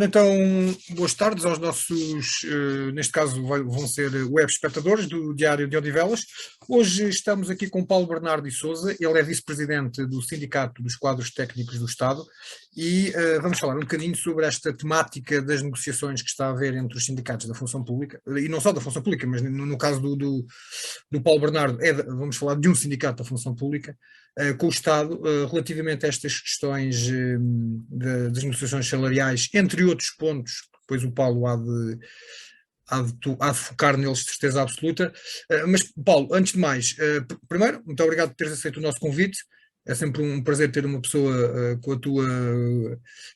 Ora, então, boas tardes aos nossos, neste caso vão ser web espectadores do Diário de Odivelas. Hoje estamos aqui com Paulo Bernardo e Sousa, ele é vice-presidente do Sindicato dos Quadros Técnicos do Estado e vamos falar um bocadinho sobre esta temática das negociações que está a haver entre os sindicatos da função pública, e não só da função pública, mas no caso do Paulo Bernardo, vamos falar de um sindicato da função pública, com o Estado, relativamente a estas questões das negociações salariais, entre outros pontos, que depois o Paulo há de focar neles de certeza absoluta. Mas, Paulo, antes de mais, primeiro, muito obrigado por teres aceito o nosso convite. É sempre um prazer ter uma pessoa com a tua.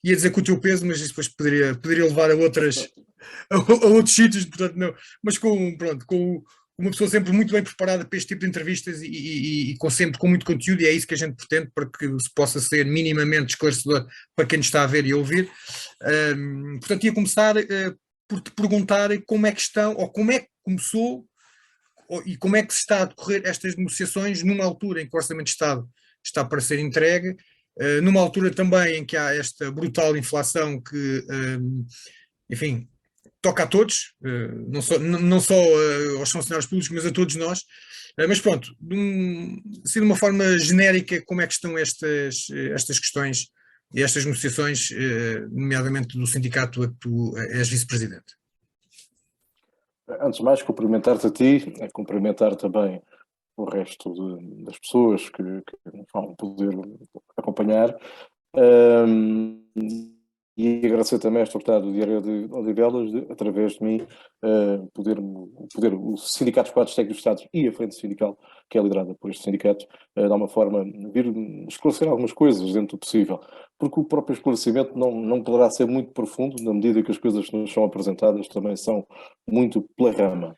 Ia dizer com o teu peso, mas isso depois poderia levar a outros sítios, portanto, não. Mas pronto, com uma pessoa sempre muito bem preparada para este tipo de entrevistas e sempre com muito conteúdo, e é isso que a gente pretende, para que se possa ser minimamente esclarecedor para quem nos está a ver e a ouvir. Portanto, ia começar por te perguntar como é que estão, ou como é que começou, e como é que se está a decorrer estas negociações numa altura em que o Orçamento de Estado está para ser entregue, numa altura também em que há esta brutal inflação que, enfim, toca a todos, não só aos funcionários públicos, mas a todos nós. Mas pronto, assim, de uma forma genérica, como é que estão estas questões e estas negociações, nomeadamente do sindicato a que tu és vice-presidente? Antes de mais, cumprimentar-te a ti, cumprimentar também o resto das pessoas que vão poder acompanhar. E agradecer também esta oportunidade do Diário de Odivelas, através de mim, poder o Sindicato dos Quadros Técnicos do Estado e a Frente Sindical, que é liderada por este sindicato, de uma forma, vir esclarecer algumas coisas dentro do possível. Porque o próprio esclarecimento não poderá ser muito profundo, na medida que as coisas que nos são apresentadas também são muito pela rama.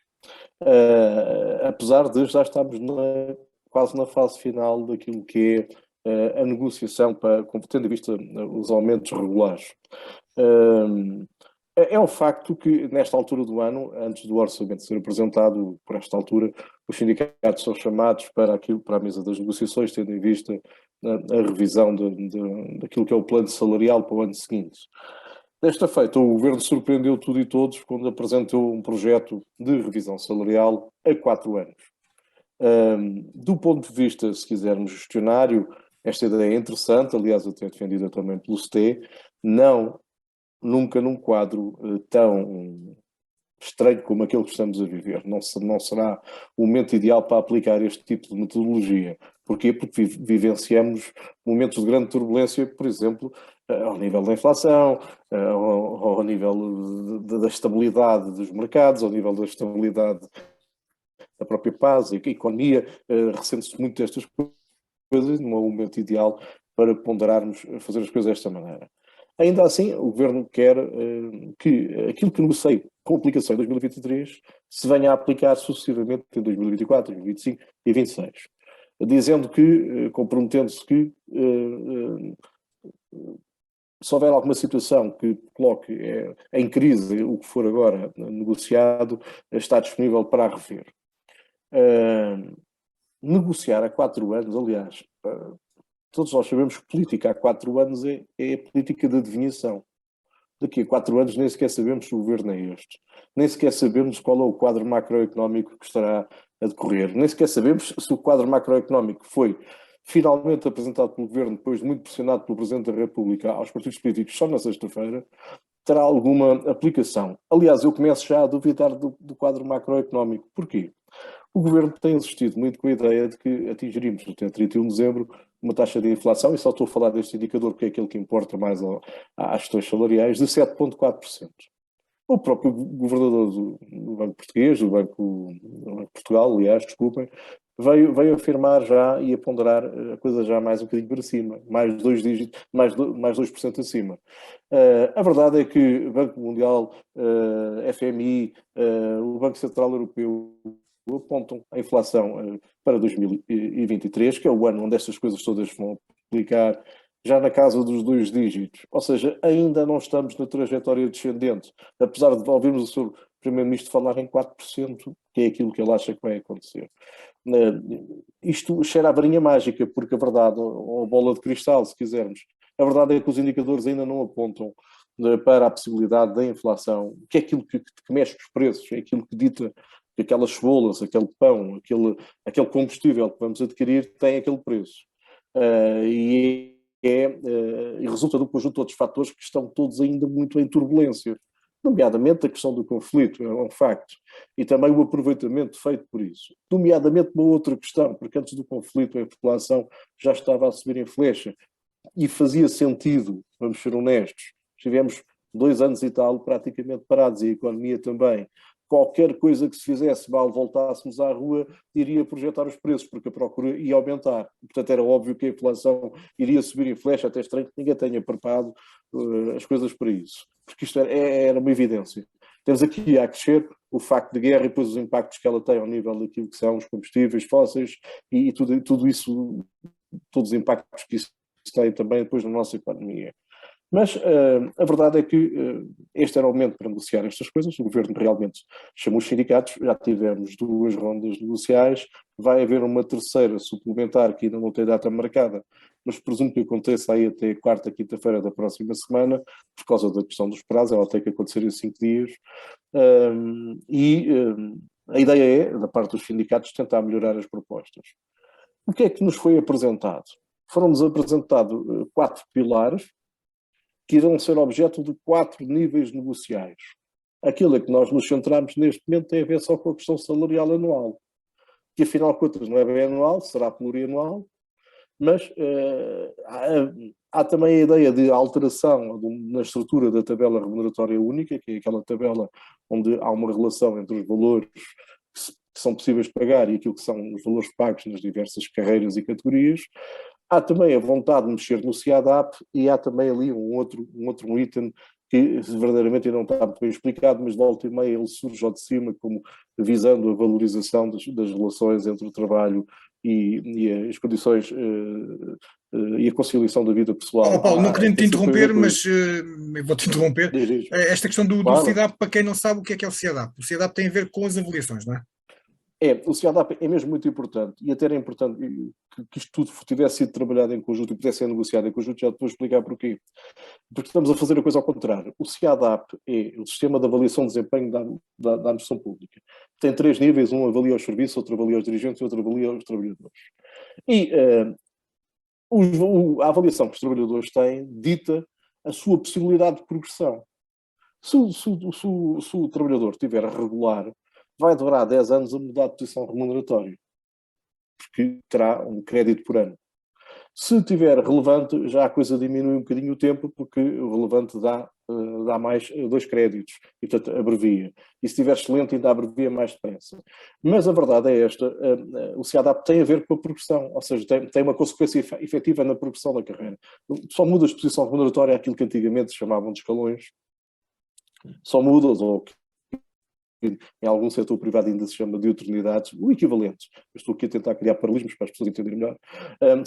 Apesar de já estarmos quase na fase final daquilo que é a negociação, tendo em vista os aumentos regulares. É um facto que, nesta altura do ano, antes do orçamento ser apresentado, por esta altura, os sindicatos são chamados para a mesa das negociações, tendo em vista a revisão daquilo que é o plano salarial para o ano seguinte. Desta feita, o Governo surpreendeu tudo e todos quando apresentou um projeto de revisão salarial a 4 anos. Do ponto de vista, se quisermos, gestionário, esta ideia é interessante, aliás, até defendida também pelo CT, nunca num quadro tão estranho como aquele que estamos a viver. Não será o momento ideal para aplicar este tipo de metodologia. Porquê? Porque vivenciamos momentos de grande turbulência, por exemplo, ao nível da inflação, ao nível da estabilidade dos mercados, ao nível da estabilidade da própria paz, a economia, ressente-se muito destas coisas, não é o momento ideal para ponderarmos fazer as coisas desta maneira. Ainda assim, o Governo quer que aquilo que negocie com aplicação em 2023 se venha a aplicar sucessivamente em 2024, 2025 e 2026. Dizendo que, comprometendo-se que se houver alguma situação que coloque em crise o que for agora negociado, está disponível para rever. Negociar a 4 anos, aliás, todos nós sabemos que política há 4 anos é política de adivinhação. Daqui a 4 anos nem sequer sabemos se o governo é este. Nem sequer sabemos qual é o quadro macroeconómico que estará a decorrer. Nem sequer sabemos se o quadro macroeconómico foi finalmente apresentado pelo governo, depois de muito pressionado pelo Presidente da República aos partidos políticos só na sexta-feira, terá alguma aplicação. Aliás, eu começo já a duvidar do quadro macroeconómico. Porquê? O Governo tem insistido muito com a ideia de que atingiremos até 31 de dezembro uma taxa de inflação, e só estou a falar deste indicador porque é aquele que importa mais às questões salariais, de 7,4%. O próprio governador do Banco Português, do Banco de Portugal, aliás, desculpem, veio afirmar já e a ponderar a coisa já mais um bocadinho para cima, mais 2 dígitos, mais 2% acima. A verdade é que o Banco Mundial, FMI, o Banco Central Europeu apontam a inflação para 2023, que é o ano onde estas coisas todas vão aplicar, já na casa dos 2 dígitos. Ou seja, ainda não estamos na trajetória descendente, apesar de ouvirmos o Sr. Primeiro-Ministro falar em 4%, que é aquilo que ele acha que vai acontecer. Isto cheira a varinha mágica, porque a verdade, ou a bola de cristal, se quisermos, a verdade é que os indicadores ainda não apontam para a possibilidade da inflação, que é aquilo que mexe com os preços, é aquilo que dita que aquelas cebolas, aquele pão, aquele combustível que vamos adquirir tem aquele preço. E resulta de um conjunto de outros fatores que estão todos ainda muito em turbulência, nomeadamente a questão do conflito, é um facto, e também o aproveitamento feito por isso. Nomeadamente uma outra questão, porque antes do conflito a inflação já estava a subir em flecha, e fazia sentido, vamos ser honestos, tivemos 2 anos e tal praticamente parados, e a economia também. Qualquer coisa que se fizesse mal voltássemos à rua, iria projetar os preços, porque a procura ia aumentar. Portanto, era óbvio que a inflação iria subir em flecha, até estranho que ninguém tenha preparado as coisas para isso. Porque isto era uma evidência. Temos aqui a crescer o facto de guerra e depois os impactos que ela tem ao nível daquilo que são os combustíveis fósseis e tudo isso, todos os impactos que isso tem também depois na nossa economia. Mas a verdade é que este era o momento para negociar estas coisas. O governo realmente chamou os sindicatos, já tivemos 2 rondas negociais, vai haver uma terceira suplementar que ainda não tem data marcada, mas presumo que aconteça aí até quarta, quinta-feira da próxima semana, por causa da questão dos prazos, ela tem que acontecer em 5 dias. A ideia é, da parte dos sindicatos, tentar melhorar as propostas. O que é que nos foi apresentado? Foram-nos apresentados 4 pilares, que irão ser objeto de 4 níveis negociais. Aquilo a que nós nos centramos neste momento tem a ver só com a questão salarial anual, que afinal de contas não é bem anual, será plurianual, mas há também a ideia de alteração na estrutura da tabela remuneratória única, que é aquela tabela onde há uma relação entre os valores que são possíveis de pagar e aquilo que são os valores pagos nas diversas carreiras e categorias. Há também a vontade de mexer no CIADAP e há também ali um outro item que verdadeiramente ainda não está muito bem explicado, mas de volta e meia ele surge ao de cima como visando a valorização das relações entre o trabalho e as condições e a conciliação da vida pessoal. Paulo, não querendo te interromper, mas vou-te interromper. Diz. Esta questão do Claro. CIADAP, para quem não sabe o que é o CIADAP? O CIADAP tem a ver com as avaliações, não é? O CIADAP é mesmo muito importante e até era importante que isto tudo tivesse sido trabalhado em conjunto e pudesse ser negociado em conjunto, já te vou explicar porquê. Porque estamos a fazer a coisa ao contrário. O CIADAP é o Sistema de Avaliação de Desempenho da Administração Pública. Tem 3 níveis, um avalia os serviços, outro avalia os dirigentes e outro avalia os trabalhadores. E a avaliação que os trabalhadores têm dita a sua possibilidade de progressão. Se o trabalhador estiver regular, vai demorar 10 anos a mudar de posição remuneratória, porque terá um crédito por ano. Se tiver relevante, já a coisa diminui um bocadinho o tempo, porque o relevante dá mais 2 créditos, e portanto abrevia. E se estiver excelente, ainda abrevia mais depressa. Mas a verdade é esta, o CIADAP tem a ver com a progressão, ou seja, tem uma consequência efetiva na progressão da carreira. Só mudas de posição remuneratória aquilo que antigamente se chamavam de escalões, só mudas, ou em algum setor privado ainda se chama de oportunidades, o equivalente. Eu estou aqui a tentar criar paralelismos para as pessoas entenderem melhor.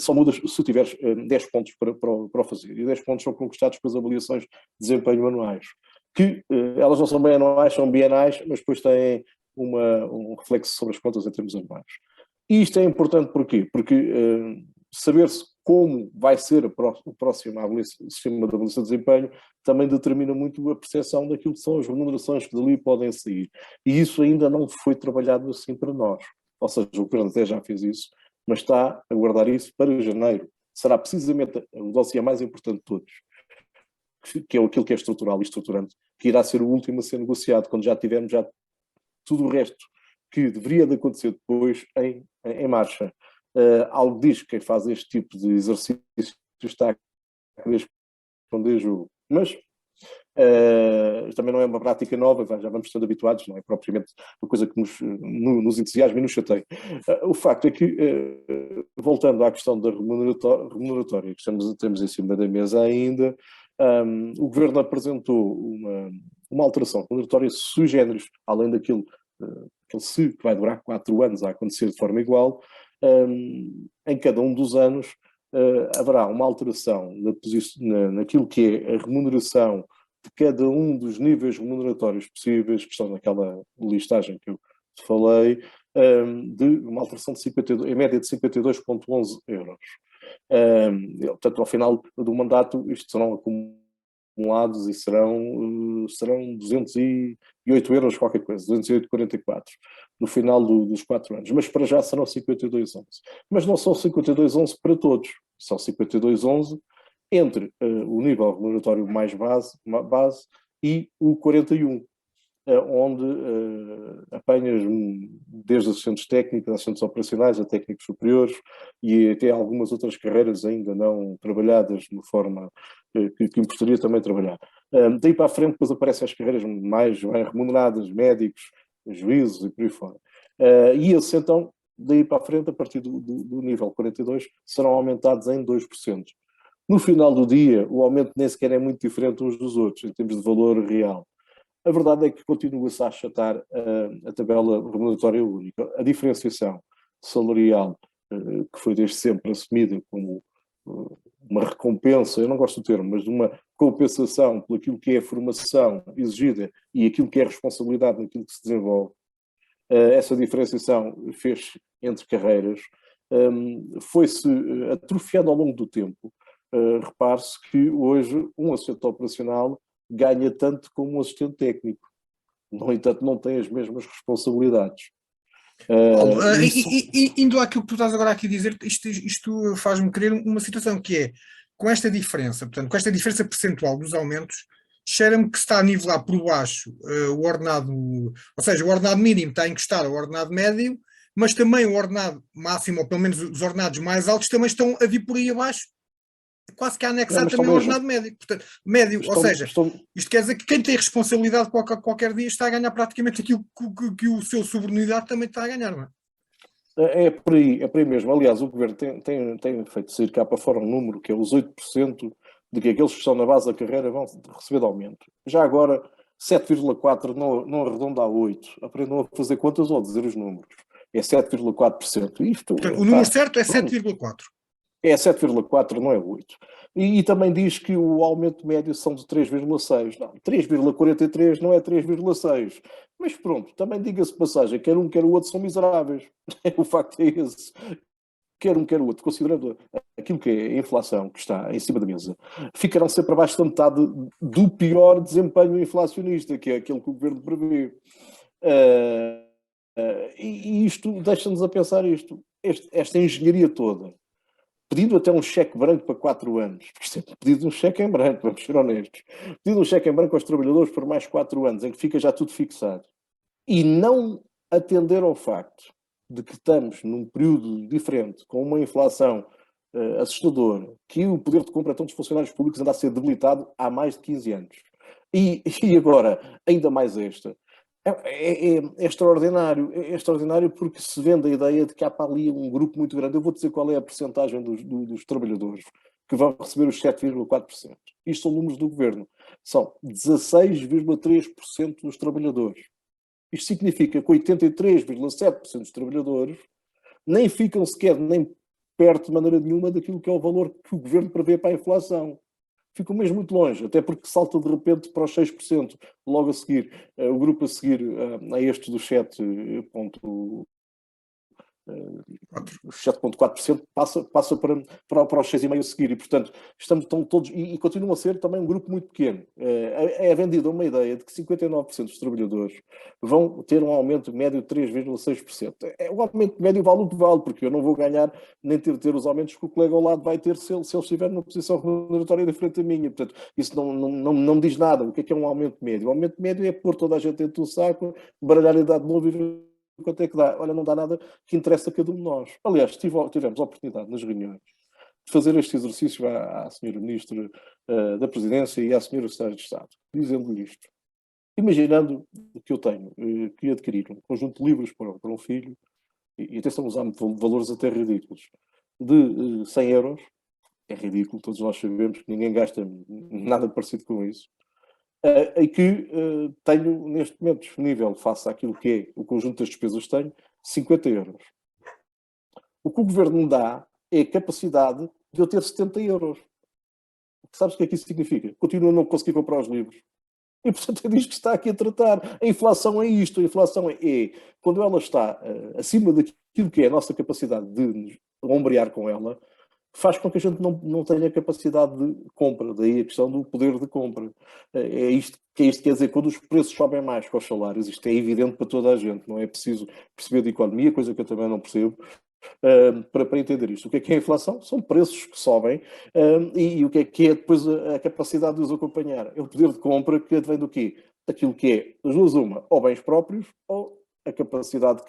Só mudas se tiveres 10 pontos para o fazer. E 10 pontos são conquistados pelas avaliações de desempenho anuais. Que elas não são bem anuais, são bienais, mas depois têm um reflexo sobre as contas em termos anuais. E isto é importante porquê? Porque saber-se como vai ser o próximo sistema de avaliação de desempenho também determina muito a percepção daquilo que são as remunerações que dali podem sair. E isso ainda não foi trabalhado assim para nós. Ou seja, o governo até já fez isso, mas está a guardar isso para janeiro. Será precisamente o dossiê mais importante de todos, que é aquilo que é estrutural e estruturante, que irá ser o último a ser negociado, quando já tivermos tudo o resto que deveria de acontecer depois em marcha. Algo diz que quem faz este tipo de exercício está a querer esconder jogo. Mas também não é uma prática nova, já vamos estando habituados, não é propriamente uma coisa que nos entusiasma e nos chateia. O facto é que, voltando à questão da remuneratória que temos em cima da mesa ainda, o Governo apresentou uma alteração remuneratória sui generis, além daquilo que vai durar 4 anos a acontecer de forma igual. Em cada um dos anos haverá uma alteração naquilo que é a remuneração de cada um dos níveis remuneratórios possíveis, que estão naquela listagem que eu te falei, de uma alteração em média de 52,11 euros. Portanto, ao final do mandato, isto serão acumulados e serão 208 euros qualquer coisa, 208,44 no final dos 4 anos. Mas para já serão 52,11. Mas não são 52,11 para todos. São 52,11 entre o nível remuneratório mais base e o 41, onde apanhas desde assistentes técnicos, assistentes operacionais, a técnicos superiores e até algumas outras carreiras ainda não trabalhadas de uma forma que importaria também trabalhar. Daí para a frente depois aparecem as carreiras mais bem remuneradas, médicos, juízes e por aí fora. E esses então, daí para a frente, a partir do nível 42, serão aumentados em 2%. No final do dia, o aumento nem sequer é muito diferente uns dos outros, em termos de valor real. A verdade é que continua-se a achatar a tabela remuneratória única. A diferenciação salarial, que foi desde sempre assumida como uma recompensa, eu não gosto do termo, mas uma compensação por aquilo que é a formação exigida e aquilo que é a responsabilidade naquilo que se desenvolve, essa diferenciação fez entre carreiras, foi-se atrofiando ao longo do tempo. Repare-se que hoje um assistente operacional ganha tanto como um assistente técnico. No entanto, não tem as mesmas responsabilidades. Paulo, indo àquilo que tu estás agora aqui a dizer, isto faz-me crer uma situação que é, com esta diferença, portanto, com esta diferença percentual dos aumentos, cheira-me que se está a nivelar por baixo o ordenado, ou seja, o ordenado mínimo está a encostar ao ordenado médio, mas também o ordenado máximo, ou pelo menos os ordenados mais altos, também estão a vir por aí abaixo, quase que a anexar também o ordenado médio. Portanto, médio, ou seja, isto quer dizer que quem tem responsabilidade qualquer dia está a ganhar praticamente aquilo que o seu subordinado também está a ganhar, não é? É por aí mesmo. Aliás, o Governo tem feito sair cá para fora um número que é os 8% de que aqueles que estão na base da carreira vão receber de aumento. Já agora, 7,4% não arredonda a 8%. Aprendam a fazer contas ou a dizer os números. É 7,4%. Portanto, o número certo é 7,4%. É 7,4, não é 8. E também diz que o aumento médio são de 3,6. Não, 3,43 não é 3,6. Mas pronto, também diga-se de passagem, quer um, quer o outro são miseráveis. O facto é esse. Quer um, quer o outro, considerando aquilo que é a inflação que está em cima da mesa, ficarão sempre abaixo da metade do pior desempenho inflacionista, que é aquele que o Governo prevê. E isto deixa-nos a pensar isto. Esta engenharia toda, pedindo até um cheque branco para 4 anos, pedido um cheque em branco, vamos ser honestos, pedido um cheque em branco aos trabalhadores por mais 4 anos, em que fica já tudo fixado, e não atender ao facto de que estamos num período diferente, com uma inflação assustadora, que o poder de compra de todos os funcionários públicos anda a ser debilitado há mais de 15 anos. E agora, ainda mais esta. É extraordinário. É extraordinário porque se vende a ideia de que há para ali um grupo muito grande. Eu vou dizer qual é a percentagem dos trabalhadores que vão receber os 7,4%. Isto são números do Governo. São 16,3% dos trabalhadores. Isto significa que 83,7% dos trabalhadores nem ficam sequer nem perto de maneira nenhuma daquilo que é o valor que o Governo prevê para a inflação. Ficam mesmo muito longe, até porque salta de repente para os 6%. Logo a seguir, o grupo a seguir a este dos 7,4% passa para os 6,5% a seguir. E, portanto, estão todos... E continuam a ser também um grupo muito pequeno. É vendida uma ideia de que 59% dos trabalhadores vão ter um aumento médio de 3,6%. O aumento médio vale o que vale, porque eu não vou ganhar nem ter os aumentos que o colega ao lado vai ter se ele estiver numa posição remuneratória diferente da minha. Portanto, isso não me diz nada. O que é um aumento médio? O aumento médio é pôr toda a gente dentro do saco, baralhar a idade de novo e quanto é que dá? Olha, não dá nada que interessa a cada um de nós. Aliás, tivemos a oportunidade nas reuniões de fazer este exercício à senhora Ministra da Presidência e à senhora Secretária de Estado, dizendo-lhe isto. Imaginando que eu tenho que adquirir um conjunto de livros para um filho, e atenção, usar valores até ridículos, de 100 euros, é ridículo, todos nós sabemos que ninguém gasta nada parecido com isso, e que tenho neste momento disponível, face àquilo que é o conjunto das despesas que tenho, 50 euros. O que o Governo me dá é a capacidade de eu ter 70 euros. Sabes o que é que isso significa? Continuo a não conseguir comprar os livros. E, portanto, é disto que está aqui a tratar. A inflação é isto. A inflação é quando ela está acima daquilo que é a nossa capacidade de nos ombrear com ela, faz com que a gente não tenha capacidade de compra, daí a questão do poder de compra. É isto que quer dizer, quando os preços sobem mais que os salários, isto é evidente para toda a gente, não é preciso perceber de economia, coisa que eu também não percebo, para entender isto. O que é a inflação? São preços que sobem, e o que é depois a capacidade de os acompanhar? É o poder de compra que advém do quê? Daquilo que é, das duas uma, ou bens próprios, ou a capacidade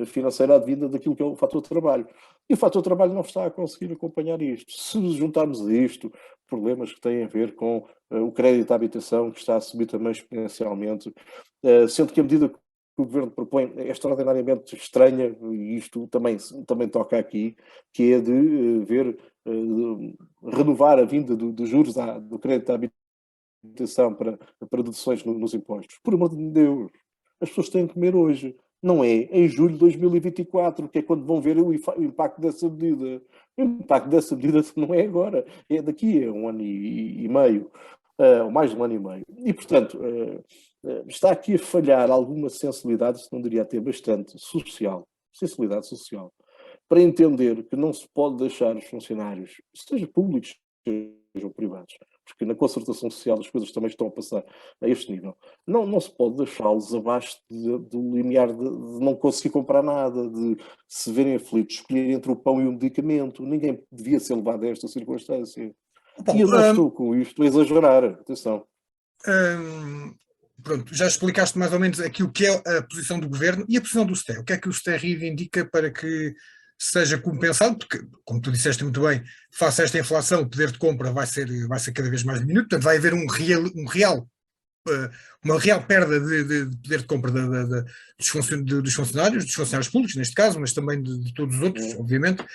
financeira advinda daquilo que é o fator de trabalho. E o fator de trabalho não está a conseguir acompanhar isto. Se juntarmos a isto problemas que têm a ver com o crédito à habitação, que está a subir também exponencialmente, sendo que a medida que o Governo propõe é extraordinariamente estranha, e isto também toca aqui, que é de renovar a vinda dos juros do crédito à habitação para deduções nos impostos. Por amor de Deus, as pessoas têm que comer hoje. Não é em julho de 2024, que é quando vão ver o impacto dessa medida. O impacto dessa medida não é agora, é daqui a um ano e meio, ou mais de um ano e meio. E, portanto, está aqui a falhar alguma sensibilidade, se não diria até bastante, social, sensibilidade social, para entender que não se pode deixar os funcionários, seja públicos, sejam privados, porque na concertação social as coisas também estão a passar a este nível. Não se pode deixá-los abaixo do limiar de não conseguir comprar nada, de se verem aflitos, escolher entre o pão e o medicamento. Ninguém devia ser levado a esta circunstância. E eu Paulo, não estou com isto a exagerar, atenção. pronto, já explicaste mais ou menos aquilo que é a posição do governo e a posição do STE. O que é que o STE reivindica para que seja compensado? Porque, como tu disseste muito bem, face a esta inflação, o poder de compra vai ser cada vez mais diminuto, portanto, vai haver uma real perda de poder de compra dos funcionários públicos, neste caso, mas também de todos os outros, obviamente.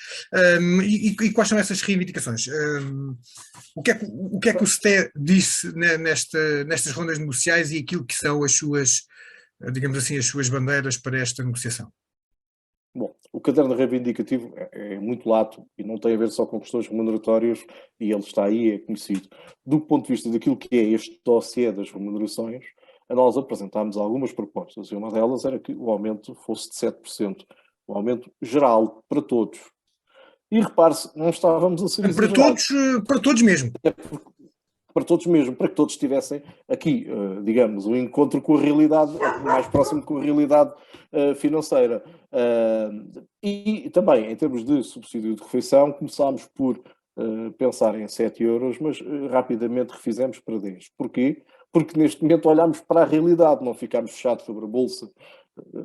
E quais são essas reivindicações? O que é que o STE disse nestas rondas negociais e aquilo que são as suas, digamos assim, as suas bandeiras para esta negociação? Bom, o caderno reivindicativo é muito lato e não tem a ver só com questões remuneratórias, e ele está aí, é conhecido. Do ponto de vista daquilo que é este dossiê das remunerações, nós apresentámos algumas propostas, e uma delas era que o aumento fosse de 7%, o aumento geral, para todos. E repare-se, não estávamos a ser exagerados. Para todos mesmo. Para todos mesmo, para que todos tivessem aqui, digamos, um encontro com a realidade, mais próximo com a realidade financeira. E também, em termos de subsídio de refeição, começámos por pensar em 7 euros, mas rapidamente refizemos para 10. Porquê? Porque neste momento olhámos para a realidade, não ficámos fechados sobre a bolsa,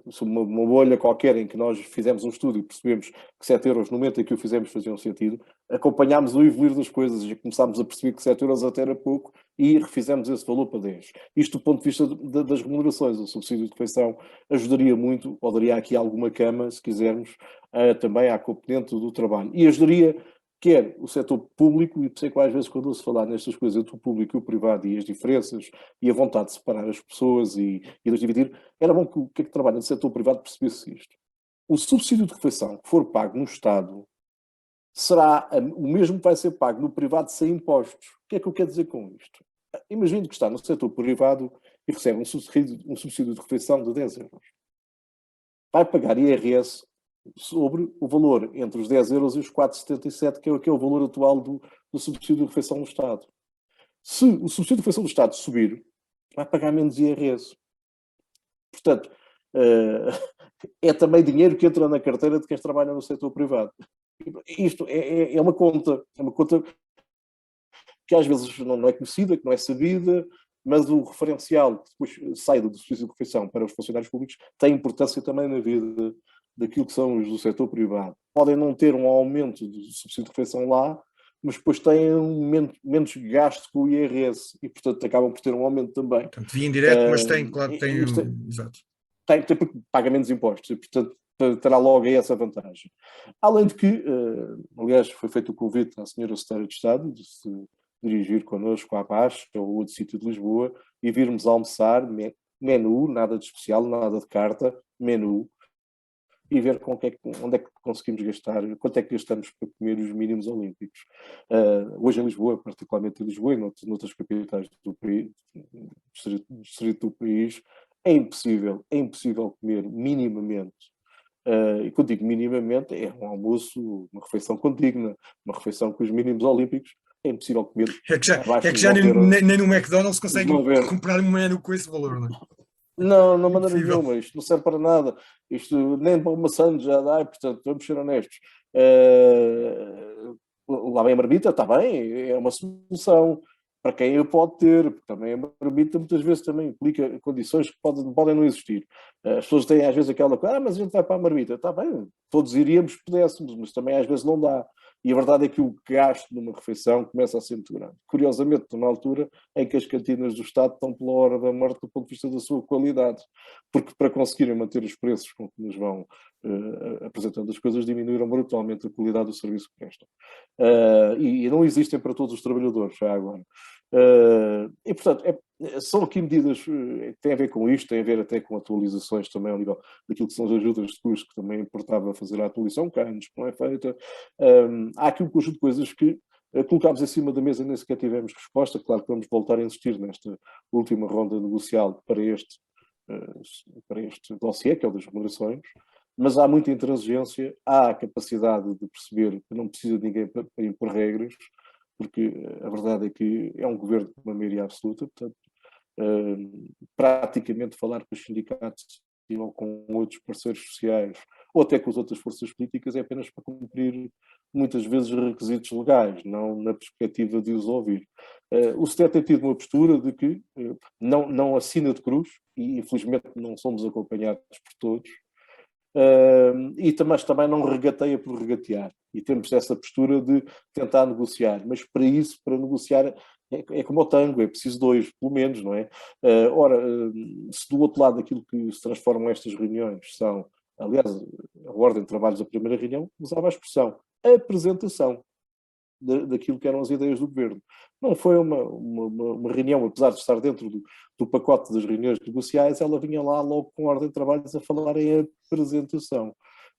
sobre uma bolha qualquer em que nós fizemos um estudo e percebemos que 7 euros, no momento em que o fizemos, faziam sentido, acompanhámos o evoluir das coisas e começámos a perceber que 7 euros até era pouco e refizemos esse valor para 10. Isto do ponto de vista das remunerações, o subsídio de refeição ajudaria muito, ou daria aqui alguma cama, se quisermos, também à componente do trabalho. E ajudaria quer o setor público, e por isso é que às vezes quando ouço falar nestas coisas entre o público e o privado e as diferenças e a vontade de separar as pessoas e de as dividir, era bom que o que é que trabalha no setor privado percebesse isto. O subsídio de refeição que for pago no Estado será o mesmo que vai ser pago no privado sem impostos. O que é que eu quero dizer com isto? Imagine que está no setor privado e recebe um subsídio de refeição de 10 euros. Vai pagar IRS sobre o valor entre os 10 euros e os 4,77, que é o valor atual do subsídio de refeição no Estado. Se o subsídio de refeição do Estado subir, vai pagar menos IRS. Portanto, é também dinheiro que entra na carteira de quem trabalha no setor privado. Isto é uma conta que às vezes não é conhecida, que não é sabida, mas o referencial que depois sai do subsídio de refeição para os funcionários públicos tem importância também na vida daquilo que são os do setor privado. Podem não ter um aumento do subsídio de refeição lá, mas depois têm menos gasto com o IRS e, portanto, acabam por ter um aumento também. Portanto, via indireto, mas tem, claro, tem. Exato. Tem porque paga menos impostos e, portanto, terá logo aí essa vantagem. Além de que, aliás, foi feito o convite à senhora Secretária de Estado de se dirigir connosco à Paz, ou outro sítio de Lisboa, e virmos almoçar, menu, nada de especial, nada de carta, menu, e ver onde é que conseguimos gastar, quanto é que gastamos para comer os mínimos olímpicos. Hoje em Lisboa, particularmente em Lisboa e noutras capitais do país, distrito do país, é impossível comer minimamente E quando digo minimamente, é um almoço, uma refeição condigna, uma refeição com os mínimos olímpicos. É impossível comer abaixo É que dos já 9 euros. nem no McDonald's Dos conseguem 9 euros. comprar um menu com esse valor, não é? Não, não maneira Impossível. nenhuma. Isto não serve para nada. Isto nem para uma sandes já dá, e, portanto, vamos ser honestos. Lá vem a marmita, está bem, é uma solução para quem a pode ter, porque também a marmita muitas vezes também implica condições que podem não existir. As pessoas têm às vezes aquela coisa, mas a gente vai para a marmita, está bem, todos iríamos se pudéssemos, mas também às vezes não dá. E a verdade é que o gasto numa refeição começa a ser muito grande. Curiosamente, estou na altura em que as cantinas do Estado estão pela hora da morte do ponto de vista da sua qualidade, porque para conseguirem manter os preços com que nos vão apresentando as coisas, diminuíram brutalmente a qualidade do serviço que prestam. E não existem para todos os trabalhadores, já agora. E, portanto, são aqui medidas que têm a ver com isto, têm a ver até com atualizações também ao nível daquilo que são as ajudas de custo, que também importava fazer a atualização, que há anos que não é feita. Há aqui um conjunto de coisas que colocámos em cima da mesa e nem sequer tivemos resposta. Claro que vamos voltar a insistir nesta última ronda negocial para este dossiê, que é o das remunerações, mas há muita intransigência, há a capacidade de perceber que não precisa de ninguém para impor regras, porque a verdade é que é um governo com uma maioria absoluta, portanto, praticamente falar com os sindicatos ou com outros parceiros sociais, ou até com as outras forças políticas, é apenas para cumprir muitas vezes requisitos legais, não na perspectiva de os ouvir. O STE tem tido uma postura de que não assina de cruz, e infelizmente não somos acompanhados por todos, mas também não regateia por regatear. E temos essa postura de tentar negociar. Mas para isso, para negociar, é como o tango, é preciso dois, pelo menos, não é? Se do outro lado aquilo que se transformam estas reuniões são, aliás, a ordem de trabalhos da primeira reunião usava a expressão apresentação daquilo que eram as ideias do governo. Não foi uma reunião, apesar de estar dentro do pacote das reuniões negociais, ela vinha lá logo com a ordem de trabalhos a falar em apresentação.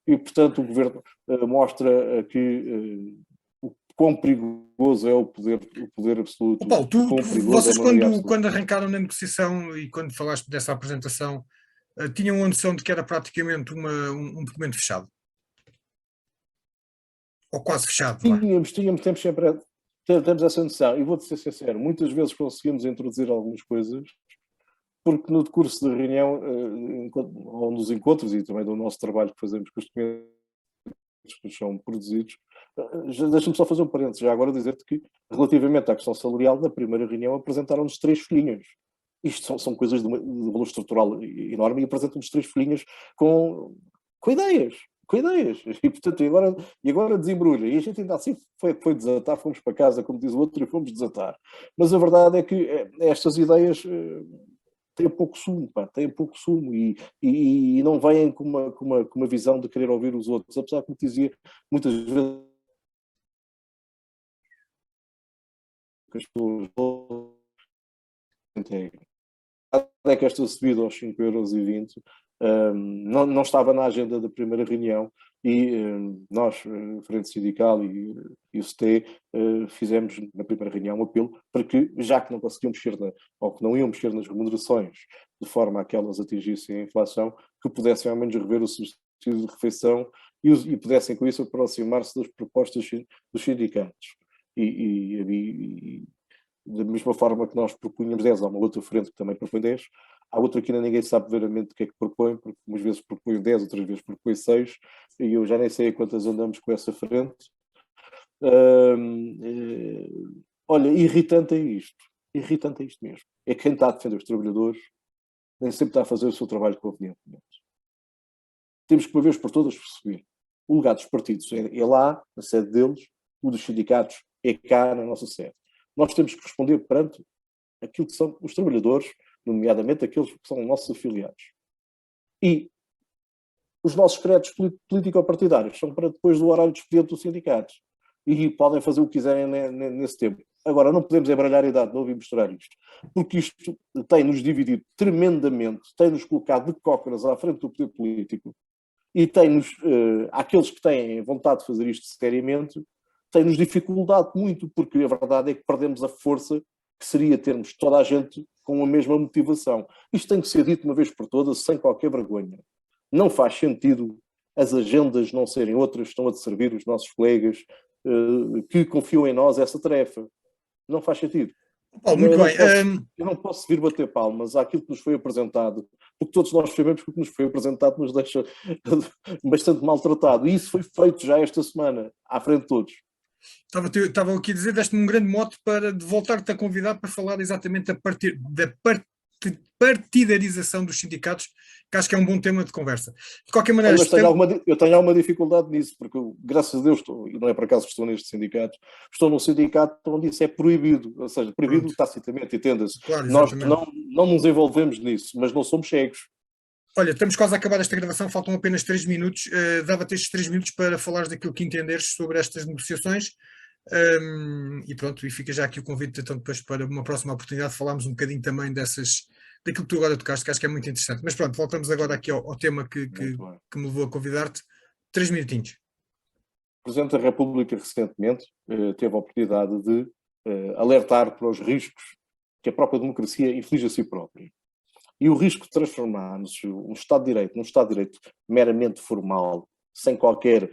E, portanto, o governo mostra que o quão perigoso é o poder absoluto, Paulo, o quão perigoso é a vocês maioria absoluta. quando arrancaram na negociação e quando falaste dessa apresentação, tinham a noção de que era praticamente um documento fechado? Ou quase fechado, vá. Temos essa noção. E vou-te ser sincero, muitas vezes conseguimos introduzir algumas coisas, porque no decurso da reunião, ou nos encontros e também do nosso trabalho que fazemos com os documentos que são produzidos, deixa-me só fazer um parênteses, já agora dizer-te que, relativamente à questão salarial, na primeira reunião apresentaram-nos 3 folhinhas. Isto são coisas de valor estrutural enorme, e apresentam-nos 3 folhinhas com ideias. E, portanto, e agora desembrulha. E a gente ainda assim foi desatar, fomos para casa, como diz o outro, e fomos desatar. Mas a verdade é que estas ideias têm pouco sumo, têm pouco sumo, e não vêm com uma visão de querer ouvir os outros. Apesar de, como dizia, muitas vezes as pessoas é que esta subida aos 5,20 não estava na agenda da primeira reunião, e nós, Frente Sindical e o CT, fizemos na primeira reunião um apelo para que, já que não conseguiam mexer ou que não iam mexer nas remunerações de forma a que elas atingissem a inflação, que pudessem ao menos rever o subsídio de refeição e pudessem com isso aproximar-se das propostas dos sindicatos. E da mesma forma que nós propunhamos 10, há uma outra frente que também propõe 10, há outra que ainda ninguém sabe verdadeiramente o que é que propõe, porque umas vezes propõe 10, outras vezes propõe 6, e eu já nem sei a quantas andamos com essa frente. Olha, irritante é isto mesmo. É quem está a defender os trabalhadores nem sempre está a fazer o seu trabalho convenientemente. Temos que, uma vez por todas, perceber. O legado dos partidos é lá, na sede deles, o dos sindicatos é cá, na nossa sede. Nós temos que responder perante aquilo que são os trabalhadores, nomeadamente aqueles que são nossos afiliados. E os nossos créditos político-partidários são para depois do horário de expediente dos sindicatos. E podem fazer o que quiserem nesse tempo. Agora, não podemos embaralhar a idade de novo e misturar isto. Porque isto tem-nos dividido tremendamente, tem-nos colocado de cócoras à frente do poder político, e tem-nos, aqueles que têm vontade de fazer isto seriamente, tem-nos dificultado muito, porque a verdade é que perdemos a força que seria termos toda a gente com a mesma motivação. Isto tem que ser dito uma vez por todas, sem qualquer vergonha. Não faz sentido as agendas não serem outras, estão a servir os nossos colegas que confiam em nós essa tarefa. Não faz sentido. Paulo, muito bem. Eu não posso vir bater palmas àquilo que nos foi apresentado, porque todos nós sabemos que o que nos foi apresentado nos deixa bastante maltratado. E isso foi feito já esta semana, à frente de todos. Estava aqui a dizer, deste-me um grande mote para de voltar-te a convidar para falar exatamente da partidarização dos sindicatos, que acho que é um bom tema de conversa. De qualquer maneira, mas eu tenho alguma dificuldade nisso, porque graças a Deus, e não é por acaso que estou neste sindicato, estou num sindicato onde isso é proibido, ou seja, proibido tacitamente, entenda-se. Claro, nós não nos envolvemos nisso, mas não somos cegos. Olha, estamos quase a acabar esta gravação, faltam apenas 3 minutos. Dava-te estes 3 minutos para falares daquilo que entenderes sobre estas negociações. E pronto, e fica já aqui o convite, então, depois para uma próxima oportunidade falarmos um bocadinho também daquilo que tu agora tocaste, que acho que é muito interessante. Mas pronto, voltamos agora aqui ao tema que me levou a convidar-te. 3 minutinhos. O Presidente da República recentemente teve a oportunidade de alertar para os riscos que a própria democracia inflige a si própria. E o risco de transformar-nos um Estado de Direito num Estado de Direito meramente formal, sem qualquer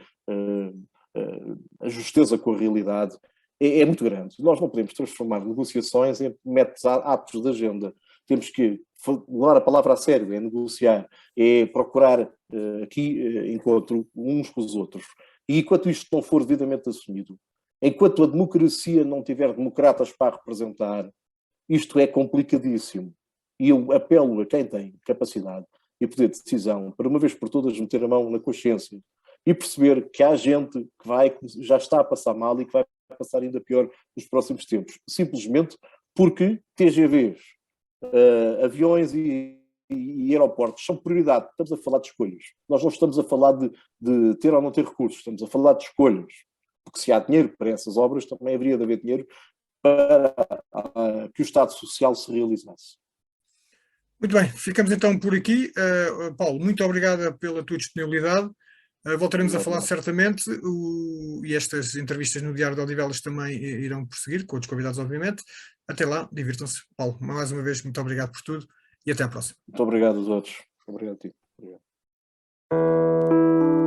ajusteza com a realidade, é muito grande. Nós não podemos transformar negociações em métodos atos de agenda. Temos que levar a palavra a sério, é negociar, é procurar aqui encontro uns com os outros. E enquanto isto não for devidamente assumido, enquanto a democracia não tiver democratas para representar, isto é complicadíssimo. E eu apelo a quem tem capacidade e poder de decisão para, uma vez por todas, meter a mão na consciência e perceber que há gente que já está a passar mal e que vai passar ainda pior nos próximos tempos. Simplesmente porque TGVs, aviões e aeroportos são prioridade. Estamos a falar de escolhas. Nós não estamos a falar de ter ou não ter recursos, estamos a falar de escolhas. Porque se há dinheiro para essas obras, também haveria de haver dinheiro para que o Estado Social se realizasse. Muito bem, ficamos então por aqui. Paulo, muito obrigado pela tua disponibilidade. Voltaremos a falar certamente e estas entrevistas no Diário de Odivelas também irão prosseguir, com outros convidados, obviamente. Até lá, divirtam-se. Paulo, mais uma vez, muito obrigado por tudo e até à próxima. Muito obrigado a todos. Obrigado a ti. Obrigado.